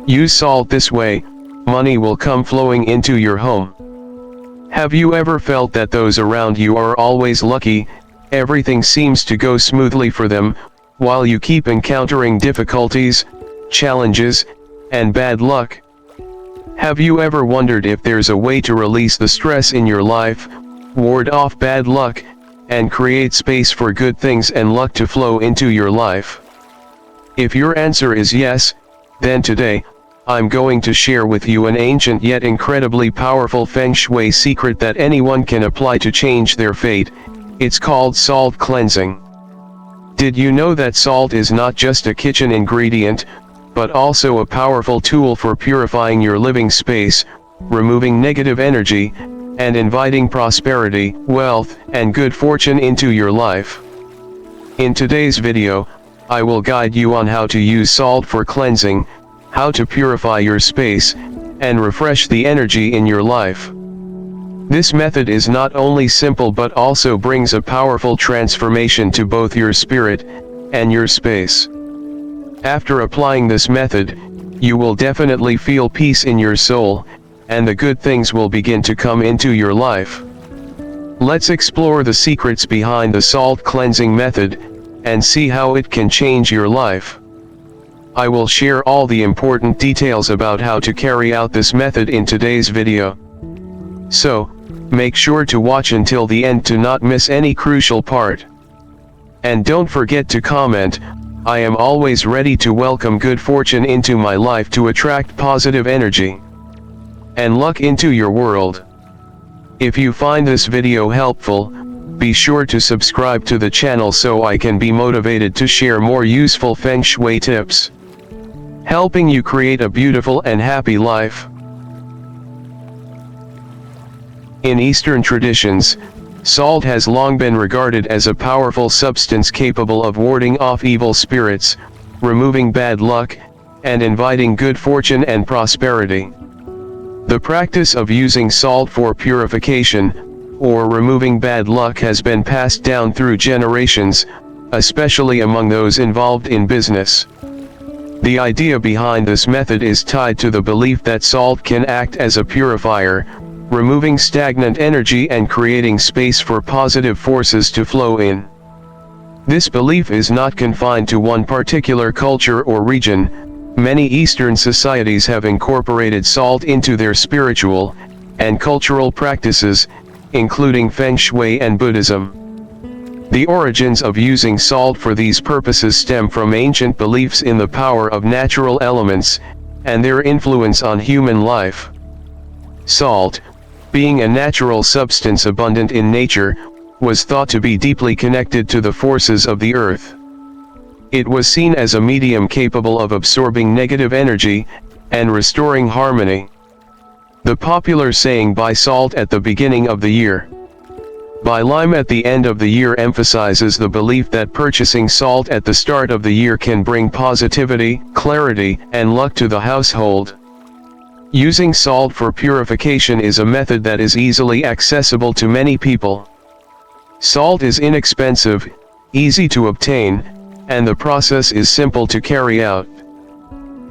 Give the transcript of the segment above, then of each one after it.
Use salt this way, money will come flowing into your home. Have you ever felt that those around you are always lucky, everything seems to go smoothly for them, while you keep encountering difficulties, challenges, and bad luck? Have you ever wondered if there's a way to release the stress in your life, ward off bad luck, and create space for good things and luck to flow into your life? If your answer is yes, then today, I'm going to share with you an ancient yet incredibly powerful Feng Shui secret that anyone can apply to change their fate. It's called salt cleansing. Did you know that salt is not just a kitchen ingredient, but also a powerful tool for purifying your living space, removing negative energy, and inviting prosperity, wealth, and good fortune into your life? In today's video, I will guide you on how to use salt for cleansing, how to purify your space, and refresh the energy in your life. This method is not only simple but also brings a powerful transformation to both your spirit and your space. After applying this method, you will definitely feel peace in your soul, and the good things will begin to come into your life. Let's explore the secrets behind the salt cleansing method, and see how it can change your life. I will share all the important details about how to carry out this method in today's video. So, make sure to watch until the end to not miss any crucial part. And don't forget to comment. I am always ready to welcome good fortune into my life to attract positive energy and luck into your world. If you find this video helpful, be sure to subscribe to the channel so I can be motivated to share more useful Feng Shui tips, helping you create a beautiful and happy life. In Eastern traditions, salt has long been regarded as a powerful substance capable of warding off evil spirits, removing bad luck, and inviting good fortune and prosperity. The practice of using salt for purification, or removing bad luck, has been passed down through generations, especially among those involved in business. The idea behind this method is tied to the belief that salt can act as a purifier, removing stagnant energy and creating space for positive forces to flow in. This belief is not confined to one particular culture or region. Many Eastern societies have incorporated salt into their spiritual and cultural practices, including Feng Shui and Buddhism. The origins of using salt for these purposes stem from ancient beliefs in the power of natural elements, and their influence on human life. Salt, being a natural substance abundant in nature, was thought to be deeply connected to the forces of the earth. It was seen as a medium capable of absorbing negative energy and restoring harmony. The popular saying "buy salt at the beginning of the year, buy lime at the end of the year" emphasizes the belief that purchasing salt at the start of the year can bring positivity, clarity, and luck to the household. Using salt for purification is a method that is easily accessible to many people. Salt is inexpensive, easy to obtain, and the process is simple to carry out.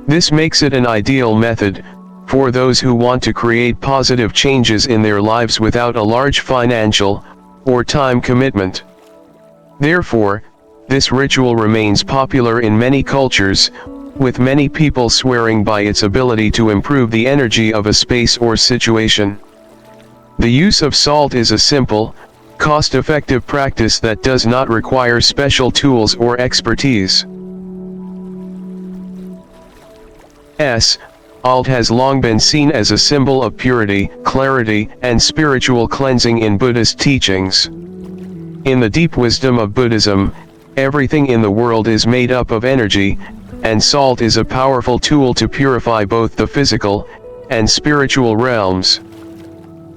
This makes it an ideal method for those who want to create positive changes in their lives without a large financial or time commitment. Therefore, this ritual remains popular in many cultures, with many people swearing by its ability to improve the energy of a space or situation. The use of salt is a simple, cost-effective practice that does not require special tools or expertise. Salt has long been seen as a symbol of purity, clarity, and spiritual cleansing in Buddhist teachings. In the deep wisdom of Buddhism, everything in the world is made up of energy, and salt is a powerful tool to purify both the physical and spiritual realms.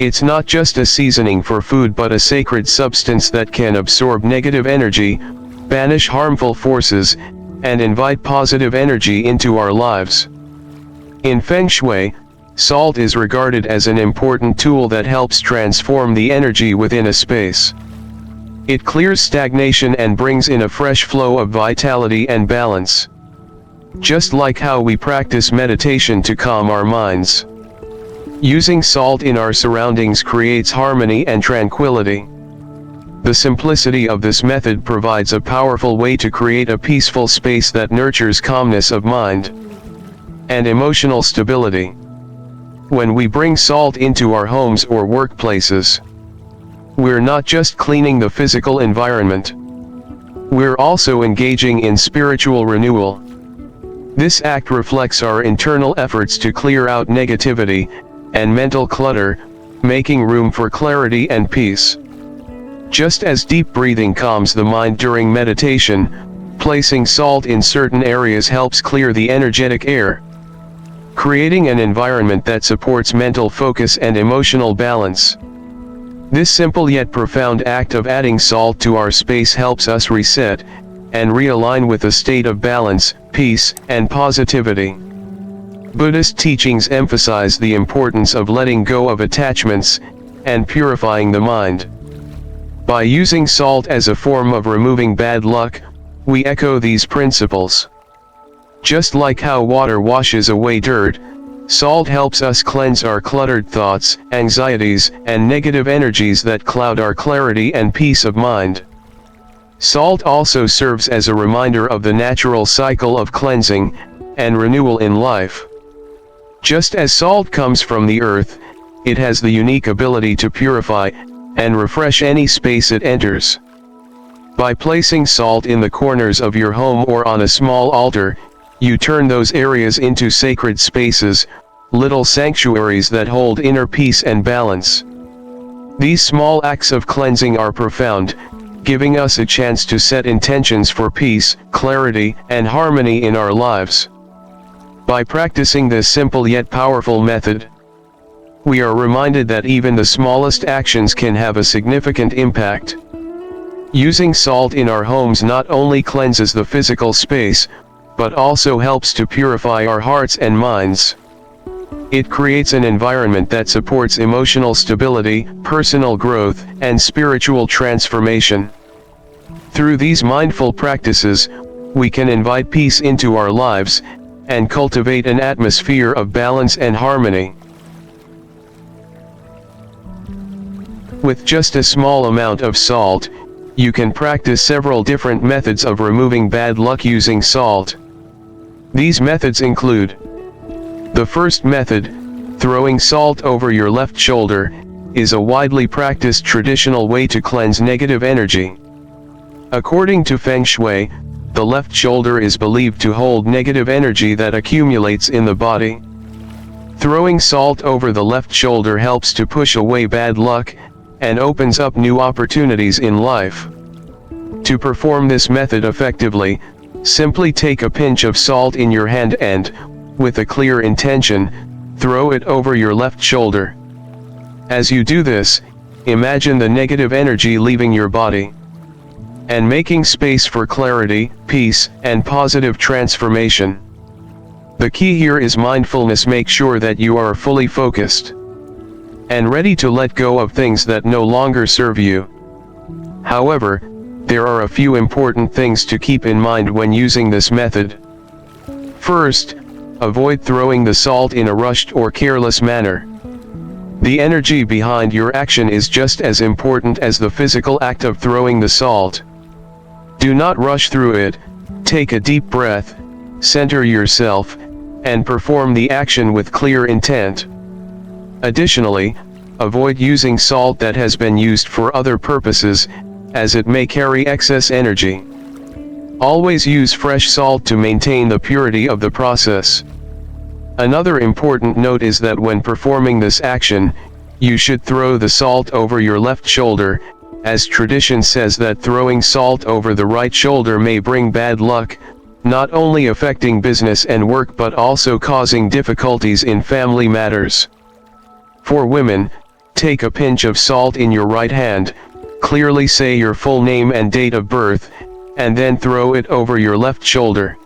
It's not just a seasoning for food but a sacred substance that can absorb negative energy, banish harmful forces, and invite positive energy into our lives. In Feng Shui, salt is regarded as an important tool that helps transform the energy within a space. It clears stagnation and brings in a fresh flow of vitality and balance. just like how we practice meditation to calm our minds. Using salt in our surroundings creates harmony and tranquility. The simplicity of this method provides a powerful way to create a peaceful space that nurtures calmness of mind and emotional stability. When we bring salt into our homes or workplaces, we're not just cleaning the physical environment. We're also engaging in spiritual renewal. This act reflects our internal efforts to clear out negativity and mental clutter, making room for clarity and peace. Just as deep breathing calms the mind during meditation, placing salt in certain areas helps clear the energetic air, creating an environment that supports mental focus and emotional balance. This simple yet profound act of adding salt to our space helps us reset and realign with a state of balance, peace, and positivity. Buddhist teachings emphasize the importance of letting go of attachments and purifying the mind. By using salt as a form of removing bad luck, we echo these principles. Just like how water washes away dirt, salt helps us cleanse our cluttered thoughts, anxieties, and negative energies that cloud our clarity and peace of mind. Salt also serves as a reminder of the natural cycle of cleansing and renewal in life. Just as salt comes from the earth, it has the unique ability to purify and refresh any space it enters. By placing salt in the corners of your home or on a small altar, you turn those areas into sacred spaces, little sanctuaries that hold inner peace and balance. These small acts of cleansing are profound, giving us a chance to set intentions for peace, clarity, and harmony in our lives. By practicing this simple yet powerful method, we are reminded that even the smallest actions can have a significant impact. Using salt in our homes not only cleanses the physical space, but also helps to purify our hearts and minds. It creates an environment that supports emotional stability, personal growth, and spiritual transformation. Through these mindful practices, we can invite peace into our lives and cultivate an atmosphere of balance and harmony. With just a small amount of salt, you can practice several different methods of removing bad luck using salt. These methods include: the first method, throwing salt over your left shoulder, is a widely practiced traditional way to cleanse negative energy. According to Feng Shui, the left shoulder is believed to hold negative energy that accumulates in the body. Throwing salt over the left shoulder helps to push away bad luck and opens up new opportunities in life. To perform this method effectively, simply take a pinch of salt in your hand and, with a clear intention, throw it over your left shoulder. As you do this, imagine the negative energy leaving your body and making space for clarity, peace, and positive transformation. The key here is mindfulness. Make sure that you are fully focused and ready to let go of things that no longer serve you. However, there are a few important things to keep in mind when using this method. First, avoid throwing the salt in a rushed or careless manner. The energy behind your action is just as important as the physical act of throwing the salt. Do not rush through it. Take a deep breath, center yourself, and perform the action with clear intent. Additionally, avoid using salt that has been used for other purposes, as it may carry excess energy. Always use fresh salt to maintain the purity of the process. Another important note is that when performing this action, you should throw the salt over your left shoulder, as tradition says that throwing salt over the right shoulder may bring bad luck, not only affecting business and work but also causing difficulties in family matters. For women, take a pinch of salt in your right hand, clearly say your full name and date of birth, and then throw it over your left shoulder.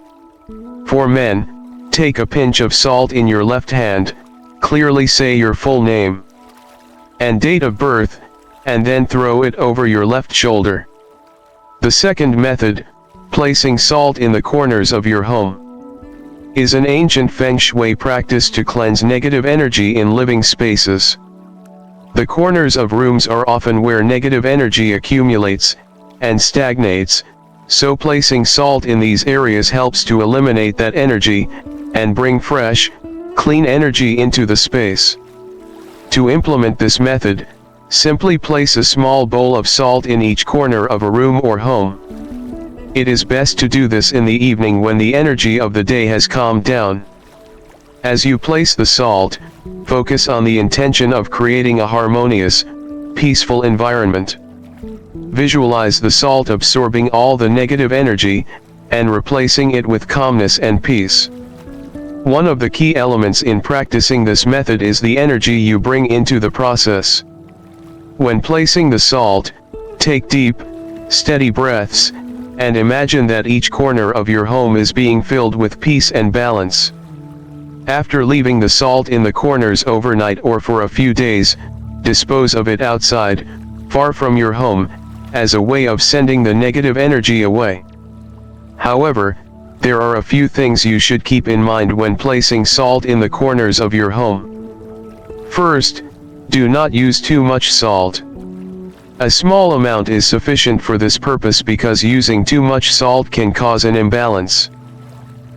For men, take a pinch of salt in your left hand, clearly say your full name and date of birth, and then throw it over your left shoulder. The second method, placing salt in the corners of your home. is an ancient Feng Shui practice to cleanse negative energy in living spaces. The corners of rooms are often where negative energy accumulates and stagnates, so placing salt in these areas helps to eliminate that energy and bring fresh, clean energy into the space. To implement this method, simply place a small bowl of salt in each corner of a room or home. It is best to do this in the evening when the energy of the day has calmed down. As you place the salt, focus on the intention of creating a harmonious, peaceful environment. Visualize the salt absorbing all the negative energy, and replacing it with calmness and peace. One of the key elements in practicing this method is the energy you bring into the process. When placing the salt, take deep, steady breaths, and imagine that each corner of your home is being filled with peace and balance. After leaving the salt in the corners overnight or for a few days, dispose of it outside, far from your home, as a way of sending the negative energy away. However, there are a few things you should keep in mind when placing salt in the corners of your home. First, do not use too much salt. A small amount is sufficient for this purpose because using too much salt can cause an imbalance.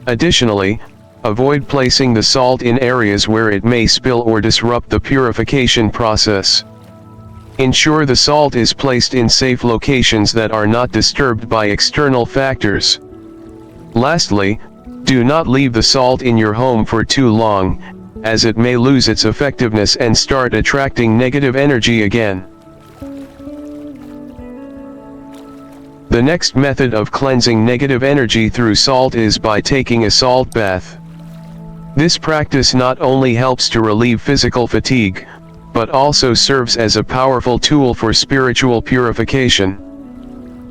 Additionally, avoid placing the salt in areas where it may spill or disrupt the purification process. Ensure the salt is placed in safe locations that are not disturbed by external factors. Lastly, do not leave the salt in your home for too long, as it may lose its effectiveness and start attracting negative energy again. The next method of cleansing negative energy through salt is by taking a salt bath. This practice not only helps to relieve physical fatigue, but also serves as a powerful tool for spiritual purification.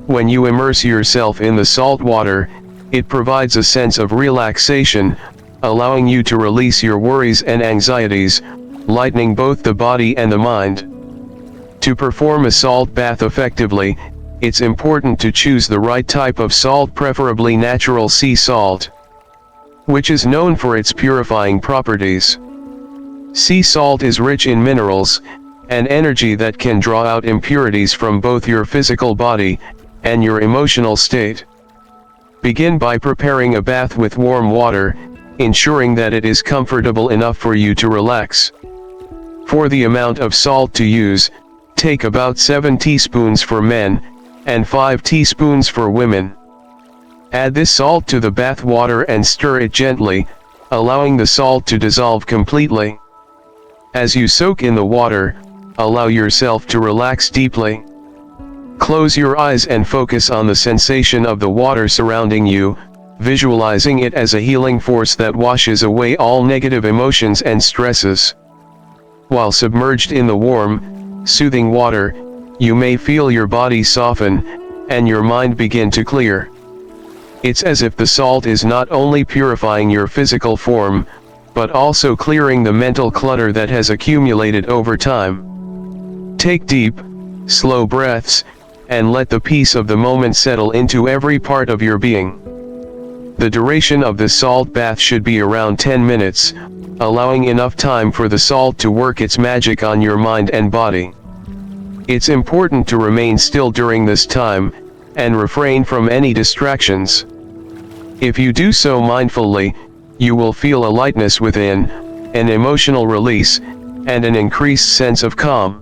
When you immerse yourself in the salt water, it provides a sense of relaxation, allowing you to release your worries and anxieties, lightening both the body and the mind. To perform a salt bath effectively, it's important to choose the right type of salt, preferably natural sea salt, which is known for its purifying properties. Sea salt is rich in minerals and energy that can draw out impurities from both your physical body and your emotional state. Begin by preparing a bath with warm water, ensuring that it is comfortable enough for you to relax. For the amount of salt to use, take about 7 teaspoons for men and 5 teaspoons for women. Add this salt to the bath water and stir it gently, allowing the salt to dissolve completely. As you soak in the water, allow yourself to relax deeply. Close your eyes and focus on the sensation of the water surrounding you, visualizing it as a healing force that washes away all negative emotions and stresses. While submerged in the warm, soothing water, you may feel your body soften, and your mind begin to clear. It's as if the salt is not only purifying your physical form, but also clearing the mental clutter that has accumulated over time. Take deep, slow breaths, and let the peace of the moment settle into every part of your being. The duration of the salt bath should be around 10 minutes, allowing enough time for the salt to work its magic on your mind and body. It's important to remain still during this time, and refrain from any distractions. If you do so mindfully, you will feel a lightness within, an emotional release, and an increased sense of calm.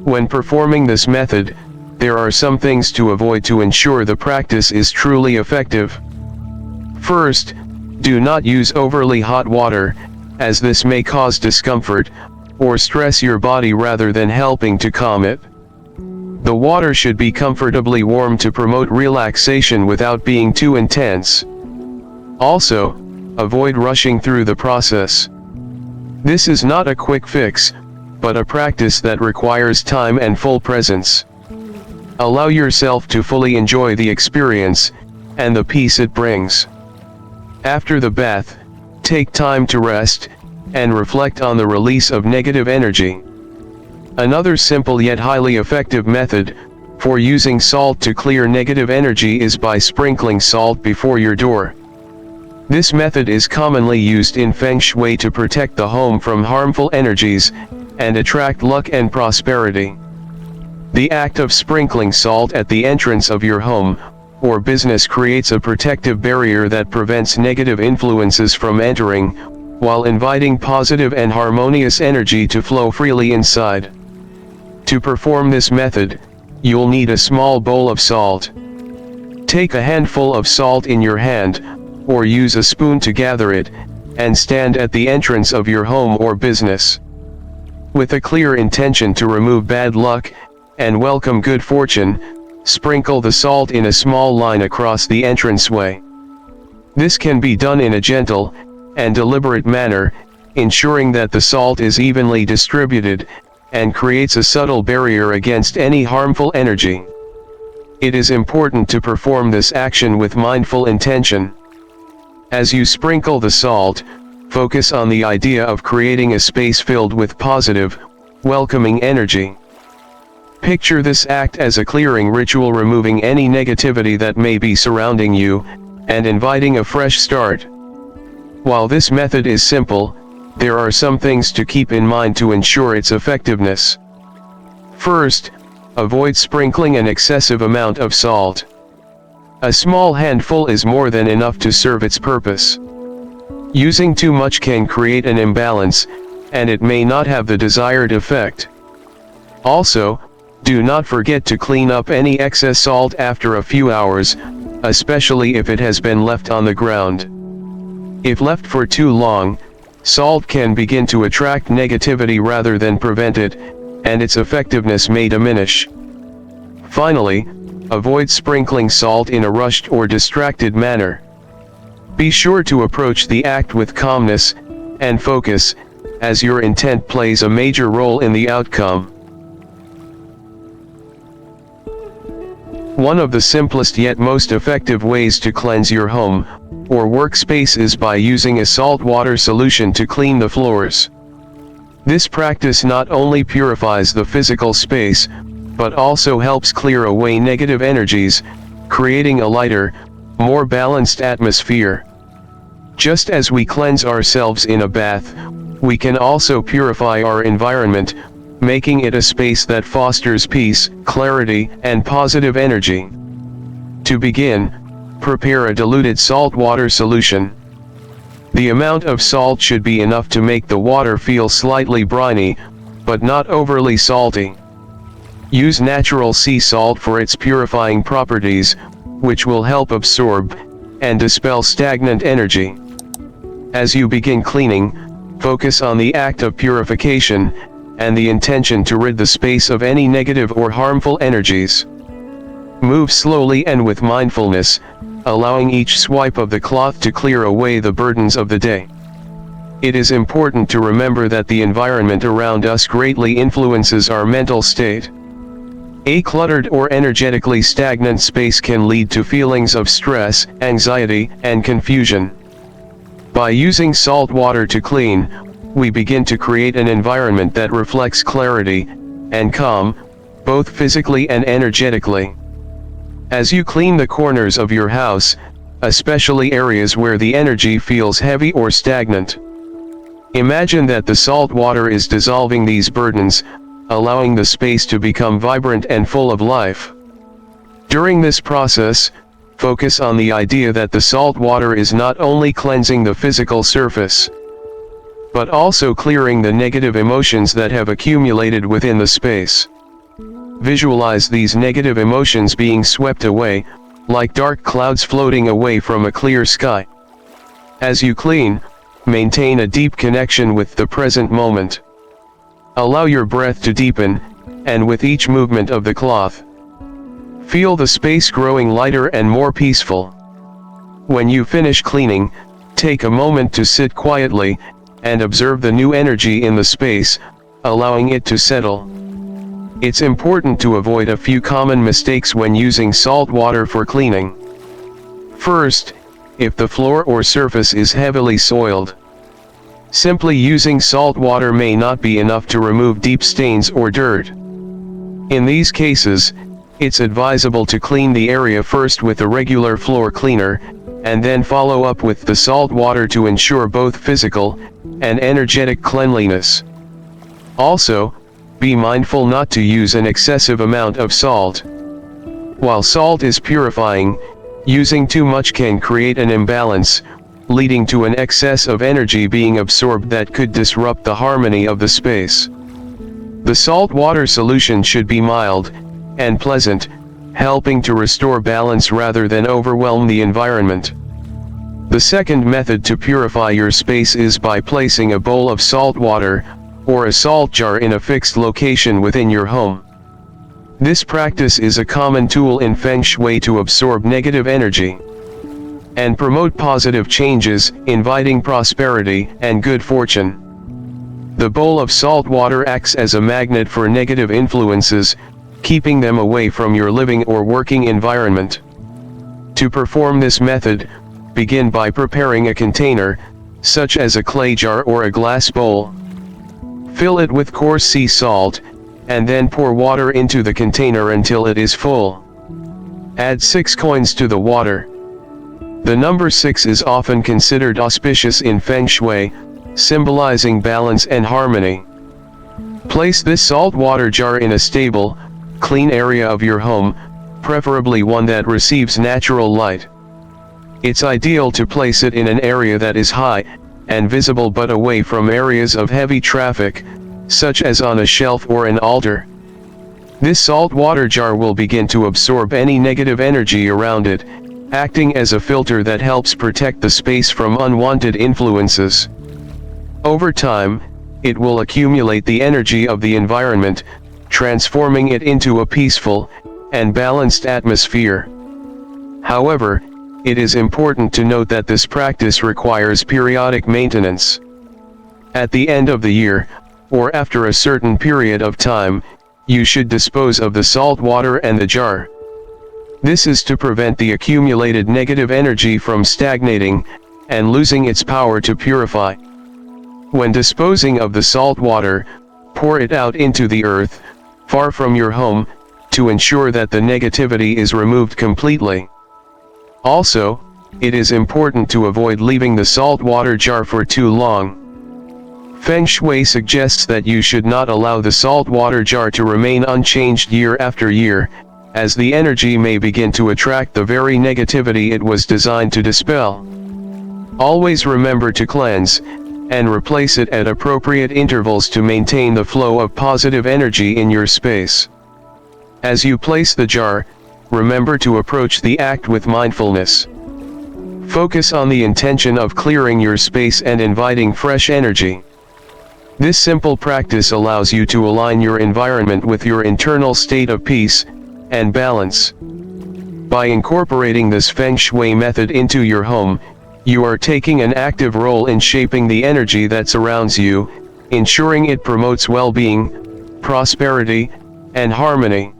When performing this method, there are some things to avoid to ensure the practice is truly effective. First, do not use overly hot water, as this may cause discomfort or stress your body rather than helping to calm it. The water should be comfortably warm to promote relaxation without being too intense. Also, avoid rushing through the process. This is not a quick fix, but a practice that requires time and full presence. Allow yourself to fully enjoy the experience and the peace it brings. After the bath, take time to rest and reflect on the release of negative energy. Another simple yet highly effective method for using salt to clear negative energy is by sprinkling salt before your door. This method is commonly used in Feng Shui to protect the home from harmful energies, and attract luck and prosperity. The act of sprinkling salt at the entrance of your home, or business creates a protective barrier that prevents negative influences from entering, while inviting positive and harmonious energy to flow freely inside. To perform this method, you'll need a small bowl of salt. Take a handful of salt in your hand, or use a spoon to gather it, and stand at the entrance of your home or business. With a clear intention to remove bad luck, and welcome good fortune, sprinkle the salt in a small line across the entranceway. This can be done in a gentle and deliberate manner, ensuring that the salt is evenly distributed, and creates a subtle barrier against any harmful energy. It is important to perform this action with mindful intention. As you sprinkle the salt, focus on the idea of creating a space filled with positive, welcoming energy. Picture this act as a clearing ritual, removing any negativity that may be surrounding you, and inviting a fresh start. While this method is simple, there are some things to keep in mind to ensure its effectiveness. First, avoid sprinkling an excessive amount of salt. A small handful is more than enough to serve its purpose. Using too much can create an imbalance, and it may not have the desired effect. Also, do not forget to clean up any excess salt after a few hours, especially if it has been left on the ground. If left for too long, salt can begin to attract negativity rather than prevent it, and its effectiveness may diminish. Finally, avoid sprinkling salt in a rushed or distracted manner. Be sure to approach the act with calmness and focus, as your intent plays a major role in the outcome. One of the simplest yet most effective ways to cleanse your home or workspace is by using a salt water solution to clean the floors. This practice not only purifies the physical space, but also helps clear away negative energies, creating a lighter, more balanced atmosphere. Just as we cleanse ourselves in a bath, we can also purify our environment, making it a space that fosters peace, clarity, and positive energy. To begin, prepare a diluted salt water solution. The amount of salt should be enough to make the water feel slightly briny, but not overly salty. Use natural sea salt for its purifying properties, which will help absorb and dispel stagnant energy. As you begin cleaning, focus on the act of purification, and the intention to rid the space of any negative or harmful energies. Move slowly and with mindfulness, allowing each swipe of the cloth to clear away the burdens of the day. It is important to remember that the environment around us greatly influences our mental state. A cluttered or energetically stagnant space can lead to feelings of stress, anxiety, and confusion. By using salt water to clean, we begin to create an environment that reflects clarity and calm, both physically and energetically. As you clean the corners of your house, especially areas where the energy feels heavy or stagnant, imagine that the salt water is dissolving these burdens, allowing the space to become vibrant and full of life. During this process, focus on the idea that the salt water is not only cleansing the physical surface, but also clearing the negative emotions that have accumulated within the space. Visualize these negative emotions being swept away, like dark clouds floating away from a clear sky. As you clean, maintain a deep connection with the present moment. Allow your breath to deepen, and with each movement of the cloth, feel the space growing lighter and more peaceful. When you finish cleaning, take a moment to sit quietly, and observe the new energy in the space, allowing it to settle. It's important to avoid a few common mistakes when using salt water for cleaning. First, if the floor or surface is heavily soiled, simply using salt water may not be enough to remove deep stains or dirt. In these cases, it's advisable to clean the area first with a regular floor cleaner, and then follow up with the salt water to ensure both physical and energetic cleanliness. Also, be mindful not to use an excessive amount of salt. While salt is purifying, using too much can create an imbalance, leading to an excess of energy being absorbed that could disrupt the harmony of the space. The salt water solution should be mild and pleasant, helping to restore balance rather than overwhelm the environment. The second method to purify your space is by placing a bowl of salt water or a salt jar in a fixed location within your home. This practice is a common tool in Feng Shui to absorb negative energy and promote positive changes, inviting prosperity and good fortune. The bowl of salt water acts as a magnet for negative influences, keeping them away from your living or working environment. To perform this method, begin by preparing a container, such as a clay jar or a glass bowl. Fill it with coarse sea salt, and then pour water into the container until it is full. Add 6 coins to the water. The number 6 is often considered auspicious in Feng Shui, symbolizing balance and harmony. Place this salt water jar in a stable, clean area of your home, preferably one that receives natural light. It's ideal to place it in an area that is high and visible but away from areas of heavy traffic, such as on a shelf or an altar. This salt water jar will begin to absorb any negative energy around it, acting as a filter that helps protect the space from unwanted influences. Over time, it will accumulate the energy of the environment, transforming it into a peaceful and balanced atmosphere. However, it is important to note that this practice requires periodic maintenance. At the end of the year, or after a certain period of time, you should dispose of the salt water and the jar. This is to prevent the accumulated negative energy from stagnating and losing its power to purify. When disposing of the salt water, pour it out into the earth, far from your home, to ensure that the negativity is removed completely. Also, it is important to avoid leaving the salt water jar for too long. Feng Shui suggests that you should not allow the salt water jar to remain unchanged year after year, as the energy may begin to attract the very negativity it was designed to dispel. Always remember to cleanse and replace it at appropriate intervals to maintain the flow of positive energy in your space. As you place the jar, remember to approach the act with mindfulness. Focus on the intention of clearing your space and inviting fresh energy. This simple practice allows you to align your environment with your internal state of peace and balance. By incorporating this Feng Shui method into your home, you are taking an active role in shaping the energy that surrounds you, ensuring it promotes well-being, prosperity, and harmony.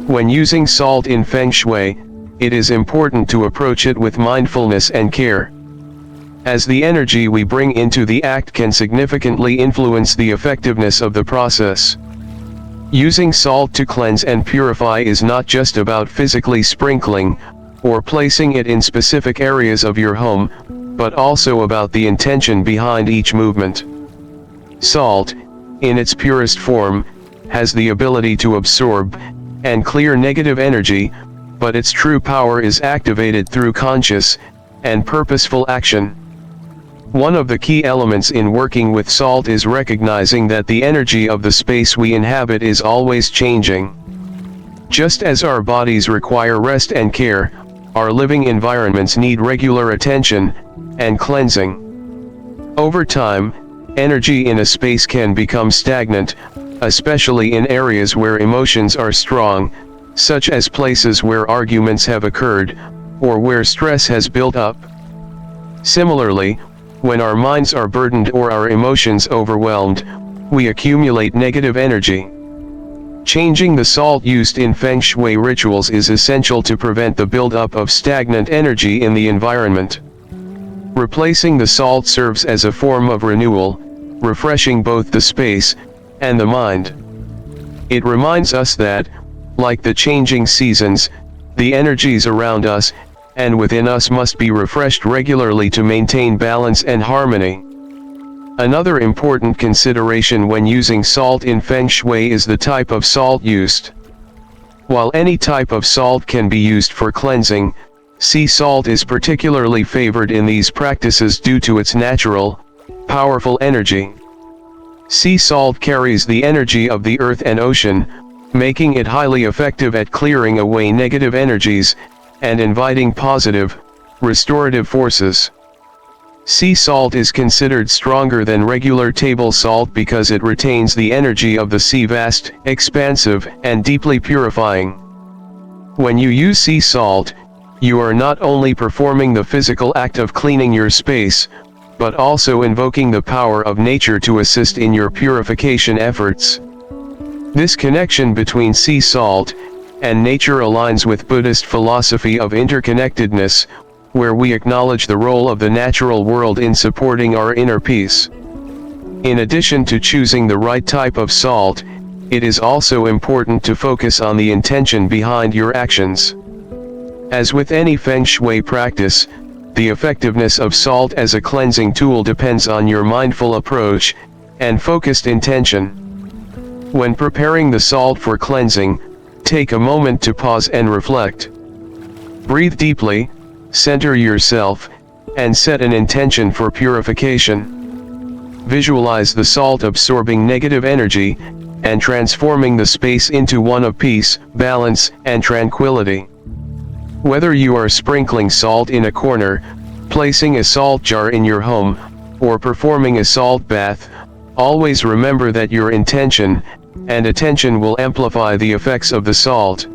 When using salt in Feng Shui, it is important to approach it with mindfulness and care, as the energy we bring into the act can significantly influence the effectiveness of the process. Using salt to cleanse and purify is not just about physically sprinkling or placing it in specific areas of your home, but also about the intention behind each movement. Salt, in its purest form, has the ability to absorb and clear negative energy, but its true power is activated through conscious and purposeful action. One of the key elements in working with salt is recognizing that the energy of the space we inhabit is always changing. Just as our bodies require rest and care, our living environments need regular attention and cleansing. Over time, energy in a space can become stagnant, especially in areas where emotions are strong, such as places where arguments have occurred, or where stress has built up. Similarly, when our minds are burdened or our emotions overwhelmed, we accumulate negative energy. Changing the salt used in Feng Shui rituals is essential to prevent the buildup of stagnant energy in the environment. Replacing the salt serves as a form of renewal, refreshing both the space and the mind. It reminds us that, like the changing seasons, The energies around us and within us must be refreshed regularly to maintain balance and harmony. Another important consideration when using salt in Feng Shui is the type of salt used. While any type of salt can be used for cleansing, sea salt is particularly favored in these practices due to its natural, powerful energy. Sea salt carries the energy of the earth and ocean, making it highly effective at clearing away negative energies and inviting positive, restorative forces. Sea salt is considered stronger than regular table salt because it retains the energy of the sea, vast, expansive, and deeply purifying. When you use sea salt, you are not only performing the physical act of cleaning your space, but also invoking the power of nature to assist in your purification efforts. This connection between sea salt and nature aligns with Buddhist philosophy of interconnectedness, where we acknowledge the role of the natural world in supporting our inner peace. In addition to choosing the right type of salt, it is also important to focus on the intention behind your actions. As with any Feng Shui practice, the effectiveness of salt as a cleansing tool depends on your mindful approach and focused intention. When preparing the salt for cleansing, take a moment to pause and reflect. Breathe deeply, center yourself, and set an intention for purification. Visualize the salt absorbing negative energy and transforming the space into one of peace, balance, and tranquility. Whether you are sprinkling salt in a corner, placing a salt jar in your home, or performing a salt bath, always remember that your intention and attention will amplify the effects of the salt.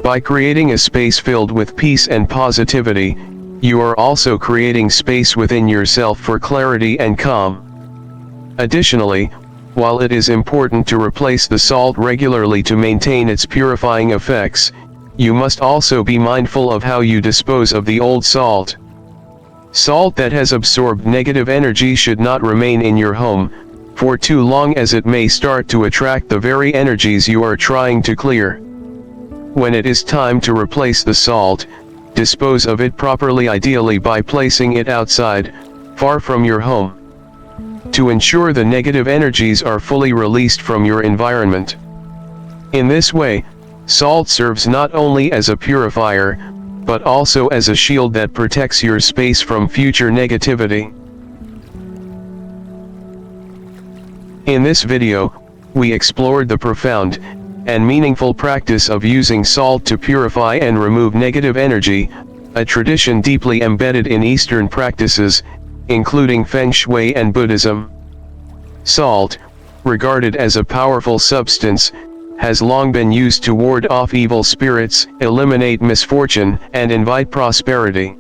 By creating a space filled with peace and positivity, you are also creating space within yourself for clarity and calm. Additionally, while it is important to replace the salt regularly to maintain its purifying effects, you must also be mindful of how you dispose of the old salt. Salt that has absorbed negative energy should not remain in your home for too long, as it may start to attract the very energies you are trying to clear. When it is time to replace the salt, dispose of it properly, ideally by placing it outside, far from your home, to ensure the negative energies are fully released from your environment. In this way, salt serves not only as a purifier, but also as a shield that protects your space from future negativity. In this video, we explored the profound and meaningful practice of using salt to purify and remove negative energy, a tradition deeply embedded in Eastern practices, including Feng Shui and Buddhism. Salt, regarded as a powerful substance, has long been used to ward off evil spirits, eliminate misfortune, and invite prosperity.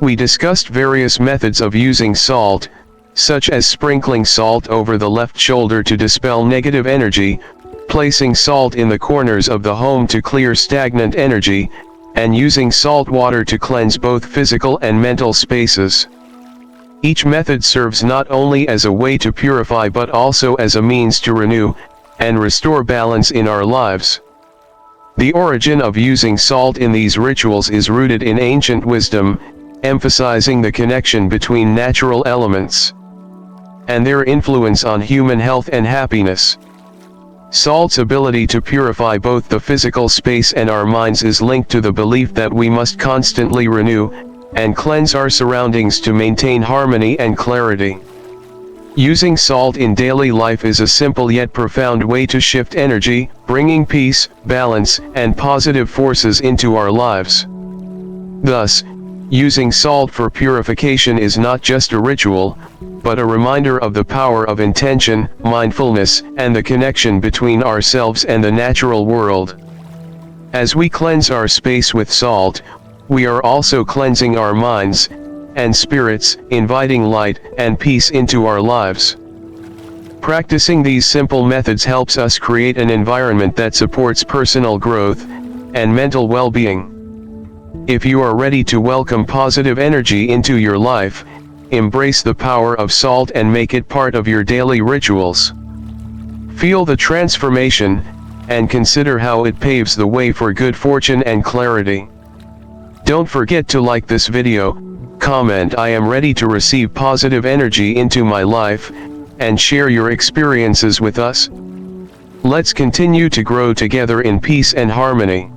We discussed various methods of using salt, such as sprinkling salt over the left shoulder to dispel negative energy, placing salt in the corners of the home to clear stagnant energy, and using salt water to cleanse both physical and mental spaces. Each method serves not only as a way to purify but also as a means to renew and restore balance in our lives. The origin of using salt in these rituals is rooted in ancient wisdom, emphasizing the connection between natural elements and their influence on human health and happiness. Salt's ability to purify both the physical space and our minds is linked to the belief that we must constantly renew and cleanse our surroundings to maintain harmony and clarity. Using salt in daily life is a simple yet profound way to shift energy, bringing peace, balance, and positive forces into our lives. Thus, using salt for purification is not just a ritual, but a reminder of the power of intention, mindfulness, and the connection between ourselves and the natural world. As we cleanse our space with salt, we are also cleansing our minds and spirits, inviting light and peace into our lives. Practicing these simple methods helps us create an environment that supports personal growth and mental well-being. If you are ready to welcome positive energy into your life, embrace the power of salt and make it part of your daily rituals. Feel the transformation, and consider how it paves the way for good fortune and clarity. Don't forget to like this video, comment "I am ready to receive positive energy into my life," and share your experiences with us. Let's continue to grow together in peace and harmony.